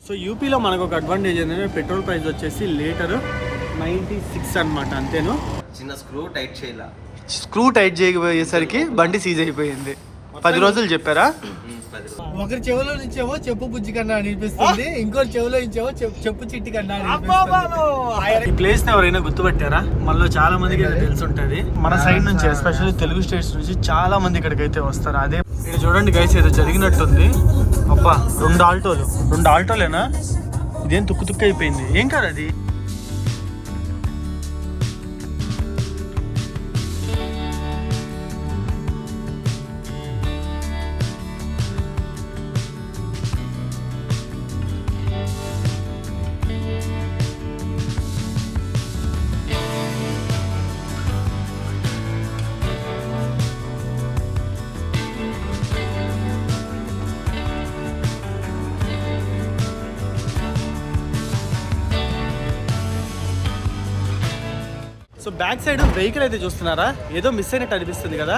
So యూపీలో మనకు ఒక అడ్వాంటేజ్ ఏంటంటే పెట్రోల్ ప్రైస్ వచ్చేసి లీటర్ 96 అనమాట. అంతేను, చిన్న స్క్రూ టైట్ చేయాల. స్క్రూ టైట్ చేయకపోయేసరికి బండి సీజ్ అయిపోయింది. 10 రోజులు చెప్పారా? ఒకరి చెవులో నుంచేమో చెప్పు బుజ్జి కన్నా అనిపిస్తుంది, ఇంకోటి చెవులో నుంచేమో చెప్పు చిట్టి కన్నా అనిపిస్తుంది. ఈ ప్లేస్ ని ఎవరైనా గుర్తుపట్టారా? మనలో చాలా మందికి తెలుసుంటది. మన సైడ్ నుంచి ఎస్పెషల్లీ తెలుగు స్టేట్స్ నుంచి చాలా మంది ఇక్కడికైతే వస్తారు. అదే ఇక్కడ చూడండి గైస్, ఏదో జరిగినట్టుంది. అబ్బా, 2 ఆల్టోలేనా? ఇదేం తుక్కు అయిపోయింది. ఏం కాదు అది. సో బ్యాక్ సైడ్ వెహికల్ అయితే చూస్తున్నారా, ఏదో మిస్ అయినట్టు అనిపిస్తుంది కదా.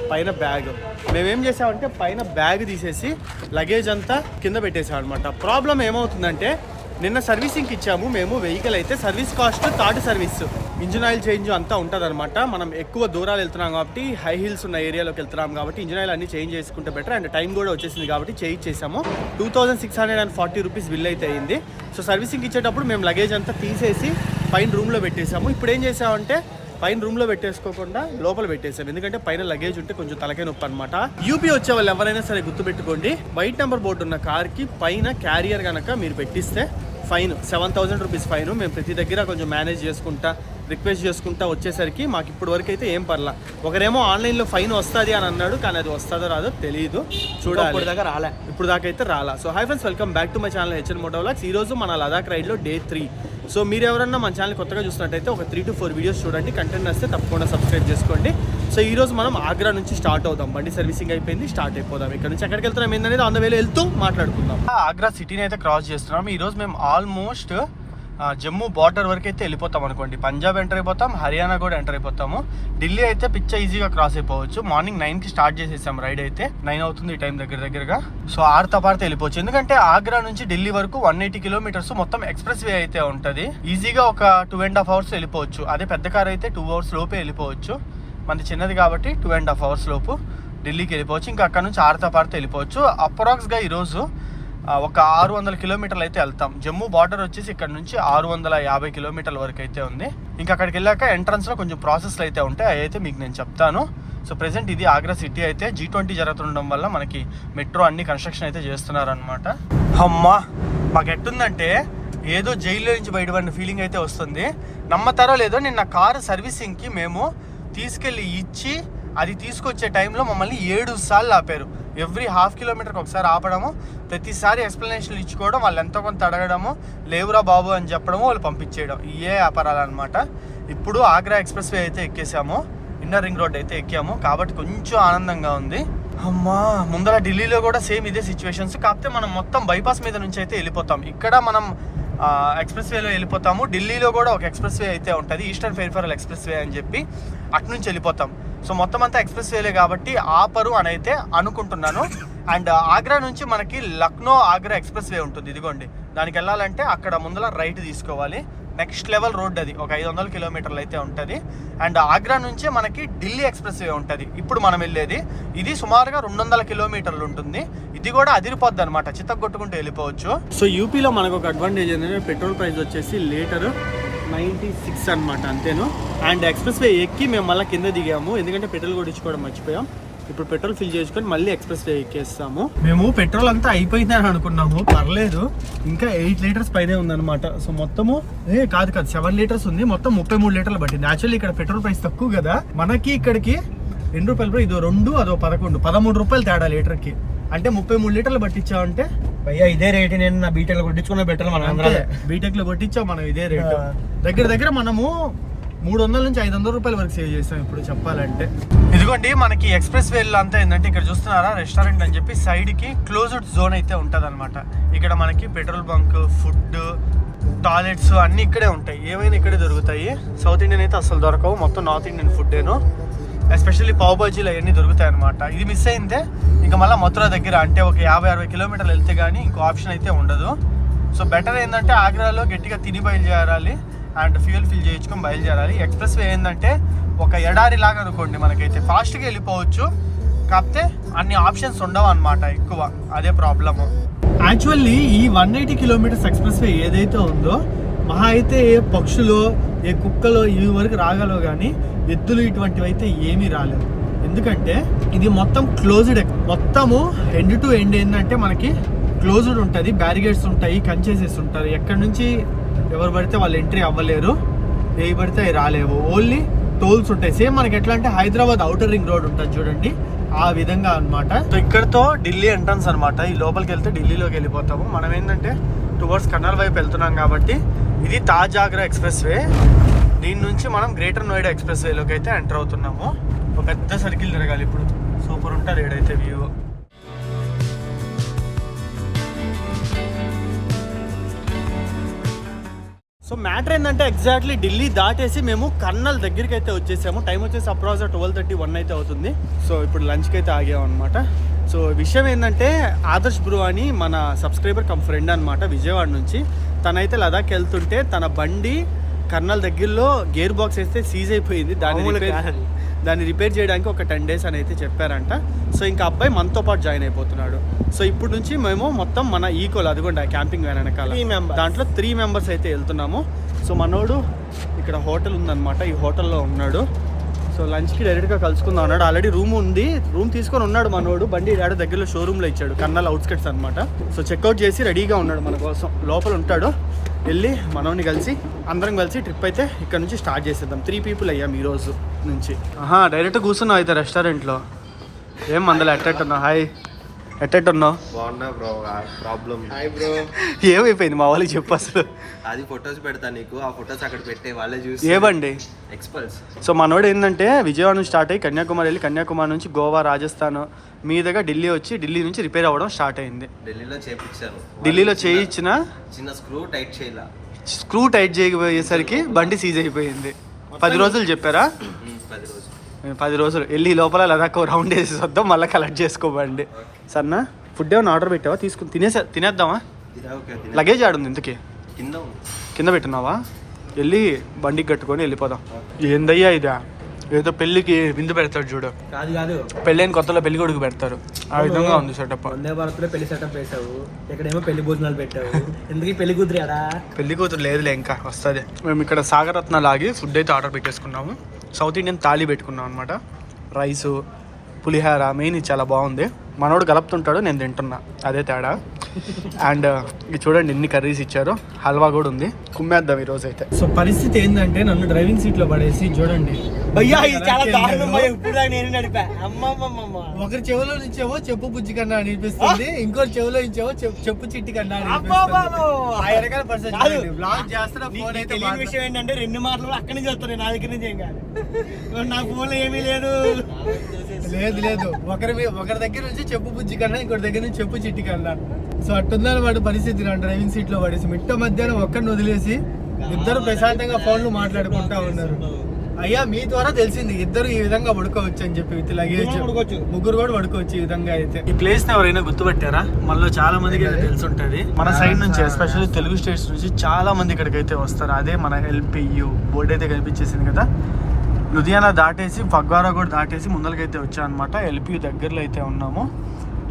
పైన బ్యాగ్ మేమేం చేసామంటే పైన బ్యాగ్ తీసేసి లగేజ్ అంతా కింద పెట్టేసాం అనమాట. ప్రాబ్లం ఏమవుతుందంటే నిన్న సర్వీసింగ్కి ఇచ్చాము మేము వెహికల్ అయితే. Service cost third service, engine oil change అంతా ఉంటుంది అనమాట. మనం ఎక్కువ దూరాలు వెళ్తున్నాం కాబట్టి, హై హిల్స్ ఉన్న ఏరియాలోకి వెళ్తున్నాం కాబట్టి ఇంజిన్ ఆయిల్ అన్ని చేంజ్ చేసుకుంటే బెటర్. అండ్ టైం కూడా వచ్చేసింది కాబట్టి చేయించేసాము. 2640 రూపీస్ బిల్ అయితే అయింది. సో సర్వీసింగ్కి ఇచ్చేటప్పుడు మేము లగేజ్ అంతా తీసేసి పైన రూమ్లో పెట్టేసాము. ఇప్పుడు ఏం చేసామంటే పైన రూమ్లో పెట్టేసుకోకుండా లోపల పెట్టేసాం, ఎందుకంటే పైన లగేజ్ ఉంటే కొంచెం తలకాయ నొప్పి అనమాట. యూపీ వచ్చే వాళ్ళు ఎవరైనా సరే గుర్తుపెట్టుకోండి, వైట్ నెంబర్ బోర్డు ఉన్న కార్కి పైన క్యారియర్ కనుక మీరు పెట్టిస్తే ఫైన్ 7000 రూపీస్ ఫైన్. మేము ప్రతి దగ్గర కొంచెం మేనేజ్ చేసుకుంటా, రిక్వెస్ట్ చేసుకుంటా వచ్చేసరికి మాకు ఇప్పుడు వరకు అయితే ఏం పర్లా. ఒకరేమో ఆన్లైన్లో ఫైన్ వస్తుంది అని అన్నాడు, కానీ అది వస్తుందో రాదో తెలియదు, చూడాలి. ఇప్పుడు దాకా అయితే రాలా. So hi friends, welcome back to my channel HN Moto Vlogs. ఈరోజు మన లదాఖ్ రైడ్లో డే 3. సో మీరు ఎవరన్నా మన ఛానల్ కొత్తగా చూసినట్టయితే ఒక 3 to 4 వీడియోస్ చూడండి. కంటెంట్ వస్తే తప్పకుండా సబ్స్క్రైబ్ చేసుకోండి. సో ఈరోజు మనం ఆగ్రా నుంచి స్టార్ట్ అవుదాం. బండి సర్వీసింగ్ అయిపోయింది, స్టార్ట్ అయిపోదాం. ఇక్కడ నుంచి ఎక్కడికి వెళ్తున్నాం ఏంటనేది ఆన్ ద వేలో వెళ్తూ మాట్లాడుకుందాం. ఆగ్రా సిటీని అయితే క్రాస్ చేస్తున్నాం. ఈరోజు మేము ఆల్మోస్ట్ జమ్మూ బార్డర్ వరకు అయితే వెళ్ళిపోతాం అనుకోండి. పంజాబ్ ఎంటర్ అయిపోతాం, హర్యానా కూడా ఎంటర్ అయిపోతాము. ఢిల్లీ అయితే పిచ్చ ఈజీగా క్రాస్ అయిపోవచ్చు. మార్నింగ్ 9కి స్టార్ట్ చేసేసాం రైడ్ అయితే. 9 అవుతుంది ఈ టైం దగ్గరగా. సో ఆరుతో పారితే వెళ్ళిపోవచ్చు, ఎందుకంటే ఆగ్రా నుంచి ఢిల్లీ వరకు 180 కిలోమీటర్స్ మొత్తం ఎక్స్ప్రెస్ వే అయితే ఉంటుంది. ఈజీగా ఒక 2.5 hours వెళ్ళిపోవచ్చు. అదే పెద్ద కార్ అయితే 2 hours లోపే వెళ్ళిపోవచ్చు. మనది చిన్నది కాబట్టి 2.5 hours లోపు ఢిల్లీకి వెళ్ళిపోవచ్చు. ఇంకా అక్కడ నుంచి ఆరుతో పారితే వెళ్ళిపోవచ్చు. అప్రాక్స్గా ఈరోజు ఒక 600 కిలోమీటర్లు అయితే వెళ్తాం. జమ్మూ బార్డర్ వచ్చేసి ఇక్కడ నుంచి 650 కిలోమీటర్ల వరకు అయితే ఉంది. ఇంకా అక్కడికి వెళ్ళాక ఎంట్రన్స్లో కొంచెం ప్రాసెస్లు అయితే ఉంటాయి, అవి అయితే మీకు నేను చెప్తాను. సో ప్రెసెంట్ ఇది ఆగ్రా సిటీ అయితే. G20 జరుగుతుండడం వల్ల మనకి మెట్రో అన్ని కన్స్ట్రక్షన్ అయితే చేస్తున్నారనమాట. అమ్మా, మాకు ఎట్టుందంటే ఏదో జైల్లో నుంచి బయటపడిన ఫీలింగ్ అయితే వస్తుంది. నమ్మతారో లేదో, నిన్న కారు సర్వీసింగ్కి మేము తీసుకెళ్ళి ఇచ్చి అది తీసుకొచ్చే టైంలో మమ్మల్ని 7 సార్లు ఆపారు. ఎవ్రీ 1/2 కిలోమీటర్కి ఒకసారి ఆపడము, ప్రతిసారి ఎక్స్ప్లెనేషన్లు ఇచ్చుకోవడం, వాళ్ళు ఎంతో కొంత అడగడము, లేవురా బాబు అని చెప్పడము, వాళ్ళు పంపించేయడం, ఇవే వ్యాపారాలన్నమాట. ఇప్పుడు ఆగ్రా ఎక్స్ప్రెస్ వే అయితే ఎక్కేసాము, ఇన్నర్ రింగ్ రోడ్ అయితే ఎక్కాము, కాబట్టి కొంచెం ఆనందంగా ఉంది. అమ్మా, ముందర ఢిల్లీలో కూడా సేమ్ ఇదే సిచ్యువేషన్స్, కాకపోతే మనం మొత్తం బైపాస్ మీద నుంచి అయితే వెళ్ళిపోతాం. ఇక్కడ మనం ఎక్స్ప్రెస్ వేలో వెళ్ళిపోతాము. ఢిల్లీలో కూడా ఒక ఎక్స్ప్రెస్ వే అయితే ఉంటుంది, ఈస్టర్న్ పెరిఫెరల్ ఎక్స్ప్రెస్ వే అని చెప్పి, అటు నుంచి వెళ్ళిపోతాం. సో మొత్తం అంతా ఎక్స్ప్రెస్ వేలే కాబట్టి ఆపరు అని అయితే అనుకుంటున్నాను. అండ్ ఆగ్రా నుంచి మనకి లక్నో ఆగ్రా ఎక్స్ప్రెస్ వే ఉంటుంది, ఇదిగోండి. దానికి వెళ్ళాలంటే అక్కడ ముందర రైట్ తీసుకోవాలి. నెక్స్ట్ లెవెల్ రోడ్ అది, ఒక 500 కిలోమీటర్లు అయితే ఉంటుంది. అండ్ ఆగ్రా నుంచే మనకి ఢిల్లీ ఎక్స్ప్రెస్ వే ఉంటుంది, ఇప్పుడు మనం వెళ్ళేది. ఇది సుమారుగా 200 కిలోమీటర్లు ఉంటుంది. ఇది కూడా అదిరిపోద్ది అనమాట, చిత్తగొట్టుకుంటూ వెళ్ళిపోవచ్చు. సో యూపీలో మనకు ఒక అడ్వాంటేజ్ ఏంటంటే పెట్రోల్ ప్రైస్ వచ్చేసి లీటర్ 96 అనమాట, అంతేను. అండ్ ఎక్స్ప్రెస్ వే ఎక్కి మేము మళ్ళీ కింద దిగాము, ఎందుకంటే పెట్రోల్ కొట్టించుకోవడం మర్చిపోయాం. ఇప్పుడు పెట్రోల్ ఫిల్ చేసుకొని మళ్ళీ ఎక్స్ప్రెస్ వే ఎక్కేస్తాము. మేము పెట్రోల్ అంతా అయిపోయిందని అనుకున్నాము, పర్లేదు, ఇంకా 8 లీటర్స్ పైనే ఉందన్నమాట. సో మొత్తము కాదు 7 లీటర్స్ ఉంది, మొత్తం 33 లీటర్లు పట్టింది. యాక్చువల్లీ ఇక్కడ పెట్రోల్ ప్రైస్ తక్కువ కదా మనకి, ఇక్కడికి ₹2, ఇదో 2 అదో 11, ₹13 తేడా లీటర్కి. అంటే 33 లీటర్లు పట్టించామంటే భయ్యా ఇదే రేటు. నేను నా బీటెక్ కొట్టించుకున్న బెటర్, మనం బీటెక్ లో కొట్టించాం మనం ఇదే రేటు. దగ్గర మనము ₹300 నుంచి ₹500 వరకు సేవ్ చేస్తాం ఇప్పుడు చెప్పాలంటే. ఇదిగోండి మనకి ఎక్స్ప్రెస్ వేలో అంతా ఏంటంటే ఇక్కడ చూస్తున్నారా, రెస్టారెంట్ అని చెప్పి సైడ్ కి క్లోజ్డ్ జోన్ అయితే ఉంటుంది అనమాట. ఇక్కడ మనకి పెట్రోల్ బంక్, ఫుడ్, టాయిలెట్స్ అన్ని ఇక్కడే ఉంటాయి, ఏమైనా ఇక్కడే దొరుకుతాయి. సౌత్ ఇండియన్ అయితే అసలు దొరకవు, మొత్తం నార్త్ ఇండియన్ ఫుడ్ ఏను. ఎస్పెషల్లీ పావ్ బాజీలు అవన్నీ దొరుకుతాయి అనమాట. ఇది మిస్ అయిందే ఇంకా మళ్ళీ మథురా దగ్గర, అంటే ఒక 50-60 కిలోమీటర్లు వెళ్తే కానీ ఇంకో ఆప్షన్ అయితే ఉండదు. సో బెటర్ ఏంటంటే ఆగ్రాలో గట్టిగా తిని బయలుదేరాలి అండ్ ఫ్యూయల్ ఫిల్ చేయించుకొని బయలుదేరాలి. ఎక్స్ప్రెస్ వే ఏంటంటే ఒక ఎడారి లాగా అనుకోండి, మనకైతే ఫాస్ట్గా వెళ్ళిపోవచ్చు, కాకపోతే అన్ని ఆప్షన్స్ ఉండవు అనమాట ఎక్కువ, అదే ప్రాబ్లము. యాక్చువల్లీ ఈ 180 కిలోమీటర్స్ ఎక్స్ప్రెస్ వే ఏదైతే ఉందో మహా అయితే ఏ పక్షులు ఏ కుక్కలో ఇవి వరకు రాగలవు, కానీ ఎద్దులు ఇటువంటివి అయితే ఏమీ రాలేవు. ఎందుకంటే ఇది మొత్తం క్లోజ్డ్, మొత్తము ఎండ్ టు ఎండ్ ఏంటంటే మనకి క్లోజ్డ్ ఉంటుంది, బ్యారిగేడ్స్ ఉంటాయి, కంచేసేసి ఉంటారు. ఎక్కడి నుంచి ఎవరు పడితే వాళ్ళు ఎంట్రీ అవ్వలేరు, ఏవి పడితే అవి రాలేవు. ఓన్లీ టోల్స్ ఉంటాయి. సేమ్ మనకి ఎట్లా అంటే హైదరాబాద్ ఔటర్ రింగ్ రోడ్ ఉంటుంది చూడండి, ఆ విధంగా అనమాట. సో ఇక్కడతో ఢిల్లీ ఎంట్రన్స్ అనమాట. ఈ లోపలికి వెళ్తే ఢిల్లీలోకి వెళ్ళిపోతాము. మనం ఏంటంటే టువర్డ్స్ కర్నల్ వైపు వెళ్తున్నాం కాబట్టి ఇది తాజ్ ఆగ్రా ఎక్స్ప్రెస్ వే. దీని నుంచి మనం గ్రేటర్ నోయిడా ఎక్స్ప్రెస్ వేలోకి అయితే ఎంటర్ అవుతున్నాము. ఒక పెద్ద సర్కిల్ తిరగాలి ఇప్పుడు, సూపర్ ఉంటుంది ఏడైతే వ్యూ. సో మ్యాటర్ ఏంటంటే ఎగ్జాక్ట్లీ ఢిల్లీ దాటేసి మేము కర్నల్ దగ్గరికి అయితే వచ్చేసాము. టైం వచ్చేసి అప్రాక్స్ 12:31 అయితే అవుతుంది. సో ఇప్పుడు లంచ్కి అయితే ఆగాము అనమాట. సో విషయం ఏంటంటే ఆదర్శ్ బ్రో అని మన సబ్స్క్రైబర్ కమ్ ఫ్రెండ్ అనమాట, విజయవాడ నుంచి. తనైతే లదాఖ్ వెళ్తుంటే తన బండి కర్నల్ దగ్గరలో గేర్ బాక్స్ వేస్తే సీజ్ అయిపోయింది. దాన్ని రిపేర్ చేయడానికి ఒక 10 days అని అయితే చెప్పారంట. సో ఇంకా అబ్బాయి మనతో పాటు జాయిన్ అయిపోతున్నాడు. సో ఇప్పుడు నుంచి మేము మొత్తం మన ఈకోల్ అదిగోండి క్యాంపింగ్ వ్యాన్ వెనకాల దాంట్లో 3 members అయితే వెళ్తున్నాము. సో మనోడు ఇక్కడ హోటల్ ఉందన్నమాట, ఈ హోటల్లో ఉన్నాడు. సో లంచ్కి డైరెక్ట్గా కలుసుకుందాం అన్నాడు. ఆల్రెడీ రూమ్ ఉంది, రూమ్ తీసుకొని ఉన్నాడు మనోడు. బండి డాడీ దగ్గరలో షోరూమ్లో ఇచ్చాడు, కర్నల్ అవుట్స్కట్స్ అనమాట. సో చెక్అవుట్ చేసి రెడీగా ఉన్నాడు మన కోసం, లోపల ఉంటాడు. వెళ్ళి మనోని కలిసి అందరం కలిసి ట్రిప్ అయితే ఇక్కడ నుంచి స్టార్ట్ చేసేద్దాం. 3 people అయ్యాం ఈ రోజు నుంచి. డైరెక్ట్ కూర్చున్నావు అయితే రెస్టారెంట్లో. ఏం మందలు ఎట్టెట్టున్నావు? హాయ్, ఎట్టెట్టున్నావు? బాగున్నా బ్రో. Problem hi bro. ఏమైపోయింది మా వాళ్ళకి చెప్పు అసలు. అది ఫొటోస్ పెడతా నీకు, ఆ ఫొటోస్ అక్కడ పెట్టే వాళ్ళే చూసి. ఏ బండి? ఎక్స్పల్స్. సో మనోడు ఏంటంటే విజయవాడ నుంచి స్టార్ట్ అయ్యి కన్యాకుమారి వెళ్ళి కన్యాకుమారి నుంచి గోవా, రాజస్థాన్ మీదుగా ఢిల్లీ వచ్చి ఢిల్లీ నుంచి రిపేర్ అవ్వడం స్టార్ట్ అయింది. ఢిల్లీలో చేయించారు. ఢిల్లీలో చేయించిన చిన్న స్క్రూ టైట్ చేయాల, స్క్రూ టైట్ చేయబోయేసరికి బండి సీజ్ అయిపోయింది. 10 రోజులు చెప్పారా? 10 రోజులు. 10 రోజులు వెళ్ళి లోపల లదాఖ్ రౌండ్ వేసి వద్దాం, మళ్ళీ కలెక్ట్ చేసుకోబండి. సన్నా ఫుడ్ ఏమైనా ఆర్డర్ పెట్టావా? తీసుకుని తినేద్దామా? లగేజ్ ఆడుంది ఇంతకీ కింద పెట్టినావా? వెళ్ళి బండికి కట్టుకొని వెళ్ళిపోదాం. ఏందయ్యా ఇదా, ఏదో పెళ్ళికి విందు పెడతాడు చూడు, కాదు పెళ్ళైన కొత్తలో పెళ్లి కొడుకు పెడతారు, ఆ విధంగా ఉంది సెటప్. వందే భారత్లో పెళ్లి సెటప్ వేసావు, ఇక్కడేమో పెళ్లి భోజనాలు పెట్టావు. ఎందుకు పెళ్లి కూతురు ఆడా? పెళ్లి కూతురు లేదులే, ఇంకా వస్తుంది. మేము ఇక్కడ సాగరత్నాలు ఆగి ఫుడ్ అయితే ఆర్డర్ పెట్టేసుకున్నాము. సౌత్ ఇండియన్ థాలీ పెట్టుకున్నాం అనమాట. రైసు, పులిహార మెయిన్ ఇది చాలా బాగుంది. మనోడు కలుపుతుంటాడు, నేను తింటున్నా, అదే తేడా. అండ్ ఇది చూడండి ఎన్ని కర్రీస్ ఇచ్చారు, హల్వా కూడా ఉంది. కుమ్మేద్దాం ఈ రోజు అయితే. సో పరిస్థితి ఏంటంటే నన్ను డ్రైవింగ్ సీట్ లో పడేసి చూడండి, ఒకరి చెవులో నుంచేమో చెప్పు బుజ్జి కన్నా అనిపిస్తుంది, ఇంకోటి చెవులో నుంచేమో చెప్పు చిట్టి కన్నా విషయం ఏంటంటే 2 మాటలు అక్కడి నుంచి వస్తాయి, నా దగ్గర నుంచి ఏం కాదు. నా ఫోన్ లో ఏమీ లేదు ఒకరి దగ్గర నుంచి చెప్పు బుజ్జి కన్నా, ఇంకోటి దగ్గర నుంచి చెప్పు చిట్టి కన్నా. సో అట్టుందని వాడు పరిస్థితి నా డ్రైవింగ్ సీట్ లో పడేసి మిట్ట మధ్యాహ్నం ఒక్కడిని వదిలేసి ఇద్దరు ప్రశాంతంగా ఫోన్లు మాట్లాడుకుంటా ఉన్నారు. అయ్యా మీ ద్వారా తెలిసింది ఇద్దరు ఈ విధంగా పడుకోవచ్చు అని చెప్పి, విత్ లగేజ్ ముగ్గురు కూడా పడుకోవచ్చు ఈ విధంగా. అయితే ఈ ప్లేస్ ఎవరైనా గుర్తుపెట్టారా? మనలో చాలా మందికి తెలిసి మన సైడ్ నుంచి ఎస్పెషల్లీ తెలుగు స్టేట్స్ నుంచి చాలా మంది ఇక్కడికి అయితే వస్తారు. అదే మన LPU బోర్డు అయితే కనిపించేసింది కదా. లుధియానా దాటేసి ఫగ్వారా కూడా దాటేసి ముందరకైతే వచ్చాం అనమాట. LPU దగ్గరలో అయితే ఉన్నాము.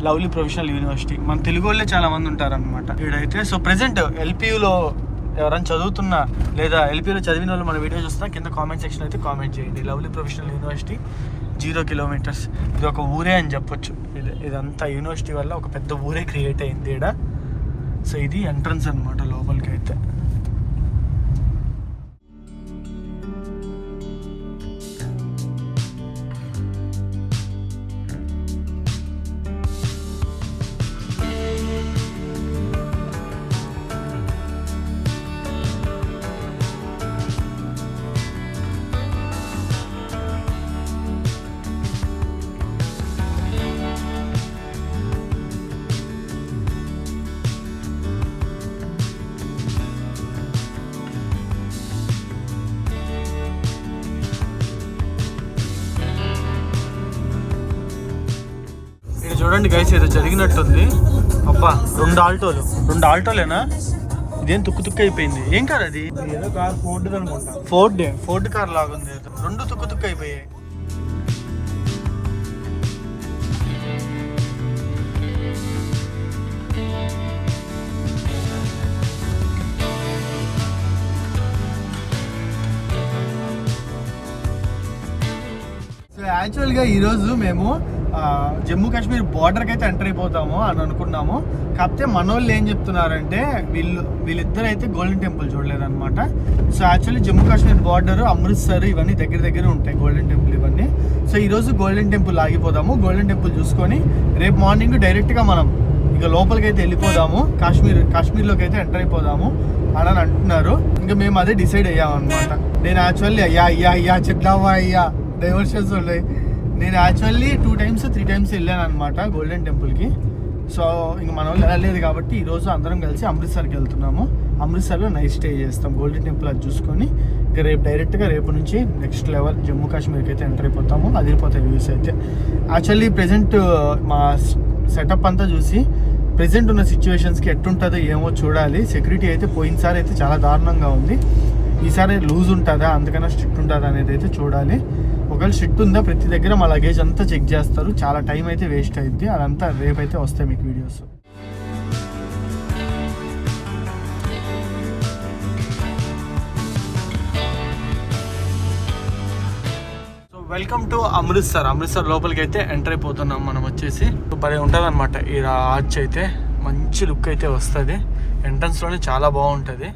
లవ్లీ ప్రొఫెషనల్ యూనివర్సిటీ, మన తెలుగు వాళ్ళే చాలా మంది ఉంటారనమాట ఇక్కడైతే. సో ప్రెసెంట్ LPUలో ఎవరైనా చదువుతున్నా లేదా LPUలో చదివిన వాళ్ళు మన వీడియో చూస్తున్నా కింద కామెంట్ సెక్షన్ అయితే కామెంట్ చేయండి. Lovely professional university 0 kilometers. ఇది ఒక ఊరే అని చెప్పొచ్చు. ఇదంతా యూనివర్సిటీ వల్ల ఒక పెద్ద ఊరే క్రియేట్ అయింది ఇక్కడ. సో ఇది ఎంట్రన్స్ అనమాట లోపలికి అయితే. చూడండి గైస్, ఏదో జరిగినట్టుంది. అబ్బా 2 ఆల్టోలేనా? ఇదేం తుక్కు తుక్కు అయిపోయింది. ఏం కార్ అది? ఏదో కార్ ఫోర్డ్ అనుకుంటా. ఫోర్డ్ కార్ లాగుంది. రెండు తుక్కు తుక్కు అయిపోయాయి. సో యాక్చువల్గా ఈరోజు మేము జమ్మూ కాశ్మీర్ బార్డర్కి అయితే ఎంటర్ అయిపోతాము అని అనుకున్నాము. కాకపోతే మన వాళ్ళు ఏం చెప్తున్నారంటే వీళ్ళిద్దరు అయితే గోల్డెన్ టెంపుల్ చూడలేదన్నమాట. So actually Jammu Kashmir border, Amritsar ఇవన్నీ దగ్గర ఉంటాయి గోల్డెన్ టెంపుల్ ఇవన్నీ. సో ఈరోజు గోల్డెన్ టెంపుల్ ఆగిపోదాము. గోల్డెన్ టెంపుల్ చూసుకొని రేపు మార్నింగ్ డైరెక్ట్గా మనం ఇక లోపలికి అయితే వెళ్ళిపోదాము, కాశ్మీర్లోకి అయితే ఎంటర్ అయిపోదాము అని అంటున్నారు. ఇంకా మేము అదే డిసైడ్ అయ్యాము అనమాట. నేను యాక్చువల్లీ అయ్యా చెట్లవ్వా అయ్యా డైవర్షన్స్ ఉన్నాయి. నేను యాక్చువల్లీ 2 times 3 times వెళ్ళాను అనమాట గోల్డెన్ టెంపుల్కి. సో ఇంక మన వాళ్ళు వెళ్ళలేదు కాబట్టి ఈరోజు అందరం కలిసి అమృత్సర్కి వెళ్తున్నాము. అమృత్సర్లో నైట్ స్టే చేస్తాం. గోల్డెన్ టెంపుల్ అది చూసుకొని ఇక రేపు డైరెక్ట్గా రేపు నుంచి నెక్స్ట్ లెవెల్ జమ్మూ కాశ్మీర్కి అయితే ఎంటర్ అయిపోతాము. అదిరిపోతాయి వ్యూస్ అయితే. యాక్చువల్లీ ప్రెజెంట్ మా సెటప్ అంతా చూసి ప్రెజెంట్ ఉన్న సిచ్యువేషన్స్కి ఎట్టుంటుందో ఏమో చూడాలి. సెక్యూరిటీ అయితే పోయినసారి అయితే చాలా దారుణంగా ఉంది. ఈసారి లూజ్ ఉంటుందా, అందుకన్నా స్ట్రిక్ట్ ఉంటుందా అనేది అయితే చూడాలి. ఒకవేళ స్ట్రిక్ట్ ఉందా ప్రతి దగ్గర మా లగేజ్ అంతా చెక్ చేస్తారు. చాలా టైం అయితే వేస్ట్ అయింది. అదంతా రేపైతే వస్తాయి మీకు videos. So welcome to Amritsar లోపలికి అయితే ఎంటర్ అయిపోతున్నాం మనం వచ్చేసి. భలే ఉంటుంది అనమాట ఈ ఆర్చ్ అయితే. మంచి లుక్ అయితే వస్తుంది. ఎంట్రన్స్లోనే చాలా బాగుంటుంది.